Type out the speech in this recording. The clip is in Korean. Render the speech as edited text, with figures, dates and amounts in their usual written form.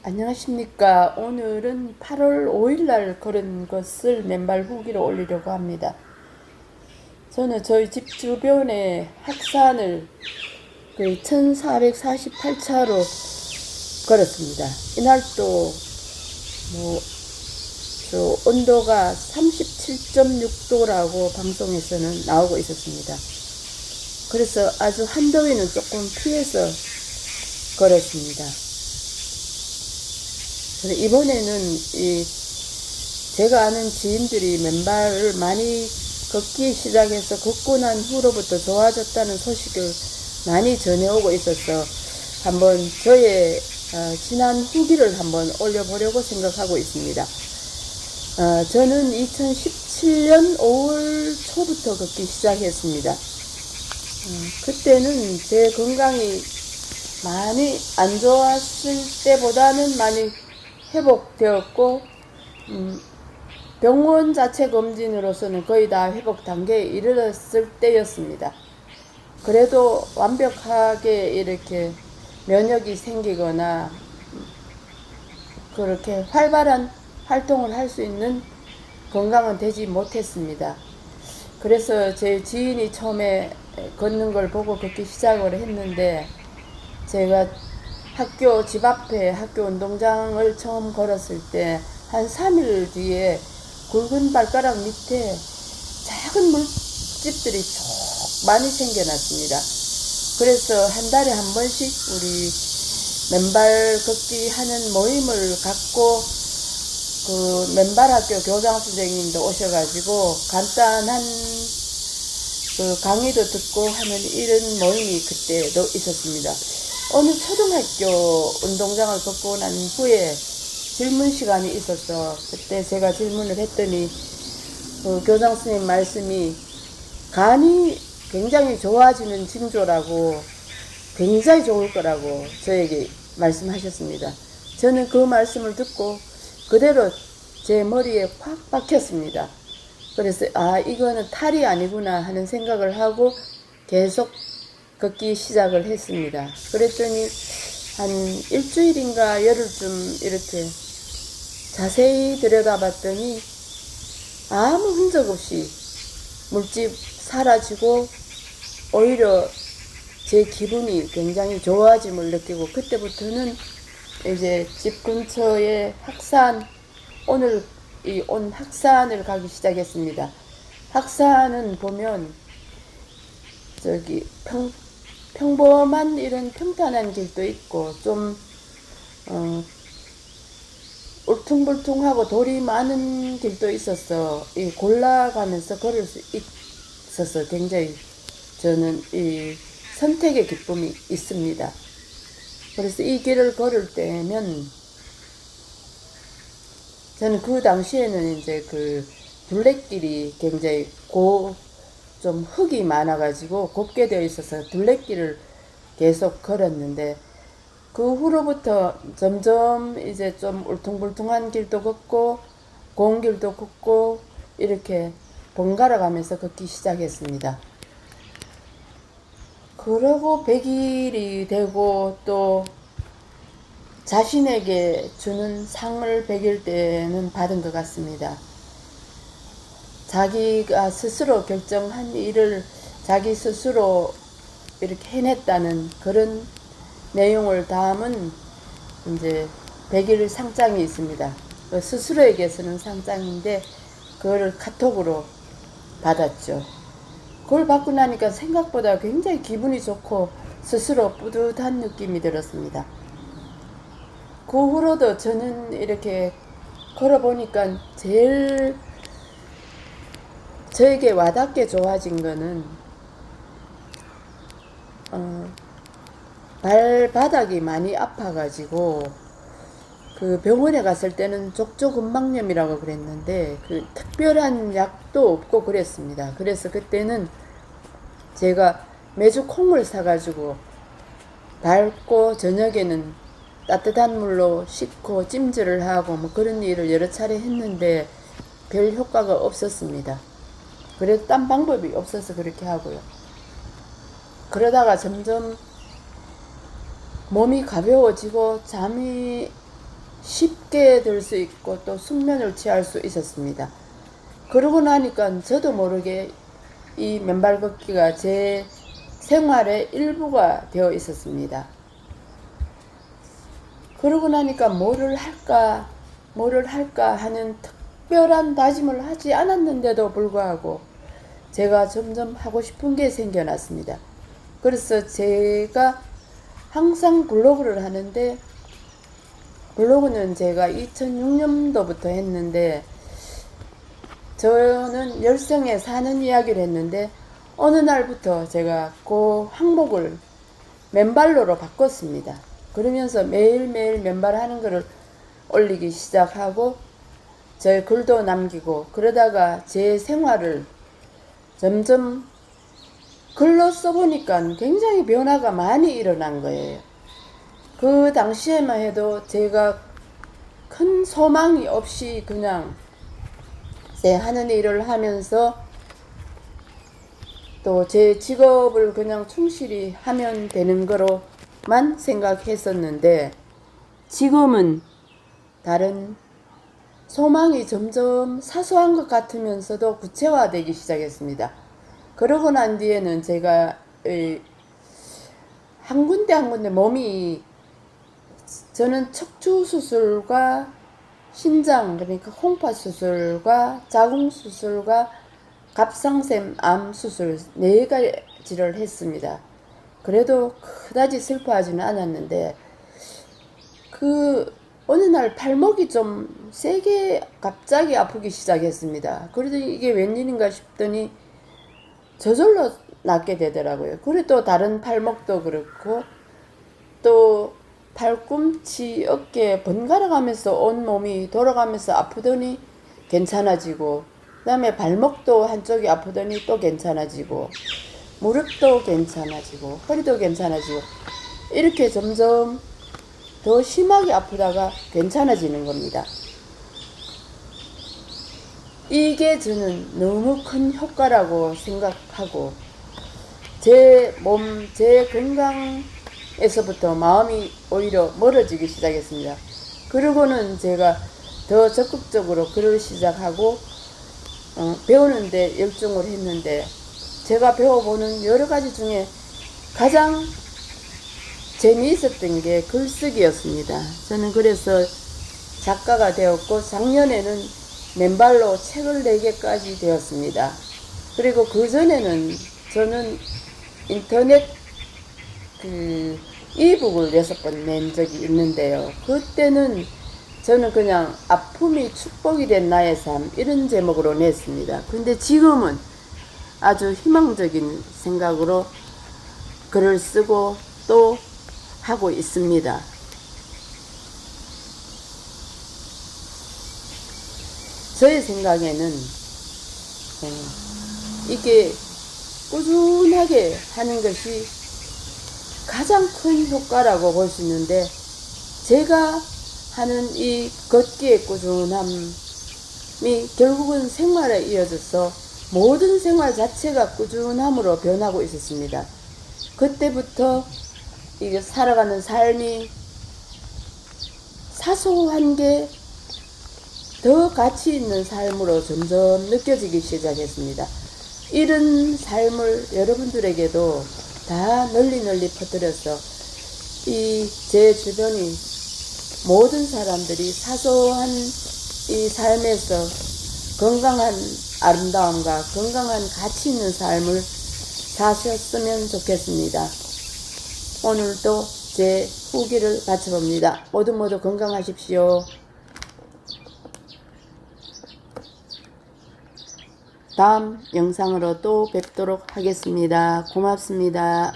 안녕하십니까. 오늘은 8월 5일 날 걸은 것을 맨발 후기로 올리려고 합니다. 저는 저희 집 주변에 학산을 거의 1448차로 걸었습니다. 이날도 뭐, 온도가 37.6도라고 방송에서는 나오고 있었습니다. 그래서 아주 한더위는 조금 피해서 걸었습니다. 이번에는 제가 아는 지인들이 맨발을 많이 걷기 시작해서 걷고 난 후로부터 좋아졌다는 소식을 많이 전해오고 있어서 한번 저의 지난 후기를 한번 올려보려고 생각하고 있습니다. 저는 2017년 5월 초부터 걷기 시작했습니다. 그때는 제 건강이 많이 안 좋았을 때보다는 많이 회복되었고, 병원 자체 검진으로서는 거의 다 회복 단계에 이르렀을 때였습니다. 그래도 완벽하게 이렇게 면역이 생기거나 그렇게 활발한 활동을 할 수 있는 건강은 되지 못했습니다. 그래서 제 지인이 처음에 걷는 걸 보고 걷기 시작을 했는데, 제가 집 앞에 학교 운동장을 처음 걸었을 때 한 3일 뒤에 굵은 발가락 밑에 작은 물집들이 쭉 많이 생겨났습니다. 그래서 한 달에 한 번씩 우리 맨발 걷기 하는 모임을 갖고 그 맨발 학교 교장 선생님도 오셔가지고 간단한 그 강의도 듣고 하는 이런 모임이 그때도 있었습니다. 어느 초등학교 운동장을 걷고 난 후에 질문 시간이 있어서 그때 제가 질문을 했더니 그 교장 선생님 말씀이 간이 굉장히 좋아지는 징조라고, 굉장히 좋을 거라고 저에게 말씀하셨습니다. 저는 그 말씀을 듣고 그대로 제 머리에 확 박혔습니다. 그래서 이거는 탈이 아니구나 하는 생각을 하고 계속 걷기 시작을 했습니다. 그랬더니 한 일주일인가 열흘쯤 이렇게 자세히 들여다봤더니 아무 흔적 없이 물집 사라지고 오히려 제 기분이 굉장히 좋아짐을 느끼고, 그때부터는 이제 집 근처에 오늘 온 학산을 가기 시작했습니다. 학산은 보면 평범한 이런 평탄한 길도 있고 좀 울퉁불퉁하고 돌이 많은 길도 있어서 골라가면서 걸을 수 있어서 굉장히 저는 이 선택의 기쁨이 있습니다. 그래서 이 길을 걸을 때면 저는 그 당시에는 이제 그 둘레길이 굉장히 좀 흙이 많아가지고 곱게 되어 있어서 둘레길을 계속 걸었는데, 그 후로부터 점점 이제 좀 울퉁불퉁한 길도 걷고 고운 길도 걷고 이렇게 번갈아 가면서 걷기 시작했습니다. 그러고 100일이 되고 또 자신에게 주는 상을 100일 때는 받은 것 같습니다. 자기가 스스로 결정한 일을 자기 스스로 이렇게 해냈다는 그런 내용을 담은 이제 100일 상장이 있습니다. 스스로에게 쓰는 상장인데 그거를 카톡으로 받았죠. 그걸 받고 나니까 생각보다 굉장히 기분이 좋고 스스로 뿌듯한 느낌이 들었습니다. 그 후로도 저는 이렇게 걸어보니까 제일 저에게 와닿게 좋아진 거는 발바닥이 많이 아파가지고 그 병원에 갔을 때는 족저근막염이라고 그랬는데 그 특별한 약도 없고 그랬습니다. 그래서 그때는 제가 매주 콩을 사가지고 밟고 저녁에는 따뜻한 물로 씻고 찜질을 하고 뭐 그런 일을 여러 차례 했는데 별 효과가 없었습니다. 그래도 딴 방법이 없어서 그렇게 하고요. 그러다가 점점 몸이 가벼워지고 잠이 쉽게 들 수 있고 또 숙면을 취할 수 있었습니다. 그러고 나니까 저도 모르게 이 맨발 걷기가 제 생활의 일부가 되어 있었습니다. 그러고 나니까 뭐를 할까 하는 특별한 다짐을 하지 않았는데도 불구하고 제가 점점 하고 싶은 게 생겨났습니다. 그래서 제가 항상 블로그를 하는데, 블로그는 제가 2006년도부터 했는데, 저는 열성에 사는 이야기를 했는데 어느 날부터 제가 그 항목을 맨발로로 바꿨습니다. 그러면서 매일매일 맨발 하는 거를 올리기 시작하고 저의 글도 남기고, 그러다가 제 생활을 점점 글로 써보니까 굉장히 변화가 많이 일어난 거예요. 그 당시에만 해도 제가 큰 소망이 없이 그냥 제 하는 일을 하면서 또 제 직업을 그냥 충실히 하면 되는 거로만 생각했었는데, 지금은 다른 소망이 점점 사소한 것 같으면서도 구체화되기 시작했습니다. 그러고 난 뒤에는 제가 한 군데 한 군데 몸이, 저는 척추 수술과 신장, 그러니까 홍파 수술과 자궁 수술과 갑상샘 암 수술 4가지를 했습니다. 그래도 그다지 슬퍼하지는 않았는데, 어느 날 팔목이 좀 세게 갑자기 아프기 시작했습니다. 그래도 이게 웬일인가 싶더니 저절로 낫게 되더라고요. 그리고 또 다른 팔목도 그렇고, 또 팔꿈치, 어깨 번갈아 가면서 온 몸이 돌아가면서 아프더니 괜찮아지고, 그 다음에 발목도 한쪽이 아프더니 또 괜찮아지고, 무릎도 괜찮아지고, 허리도 괜찮아지고, 이렇게 점점 더 심하게 아프다가 괜찮아지는 겁니다. 이게 저는 너무 큰 효과라고 생각하고, 제 몸, 제 건강에서부터 마음이 오히려 멀어지기 시작했습니다. 그러고는 제가 더 적극적으로 글을 시작하고 배우는데 열중을 했는데, 제가 배워보는 여러 가지 중에 가장 재미있었던 게 글쓰기였습니다. 저는 그래서 작가가 되었고, 작년에는 맨발로 책을 4개까지 되었습니다. 그리고 그 전에는 저는 인터넷 이북을 6번 낸 적이 있는데요. 그때는 저는 그냥 아픔이 축복이 된 나의 삶, 이런 제목으로 냈습니다. 근데 지금은 아주 희망적인 생각으로 글을 쓰고 또 하고 있습니다. 저의 생각에는 이게 꾸준하게 하는 것이 가장 큰 효과라고 볼 수 있는데, 제가 하는 이 걷기의 꾸준함이 결국은 생활에 이어져서 모든 생활 자체가 꾸준함으로 변하고 있었습니다. 그때부터 이게 살아가는 삶이 사소한 게 더 가치 있는 삶으로 점점 느껴지기 시작했습니다. 이런 삶을 여러분들에게도 다 널리 퍼뜨려서 제 주변이 모든 사람들이 사소한 이 삶에서 건강한 아름다움과 건강한 가치 있는 삶을 사셨으면 좋겠습니다. 오늘도 제 후기를 바쳐봅니다. 모두 건강하십시오. 다음 영상으로 또 뵙도록 하겠습니다. 고맙습니다.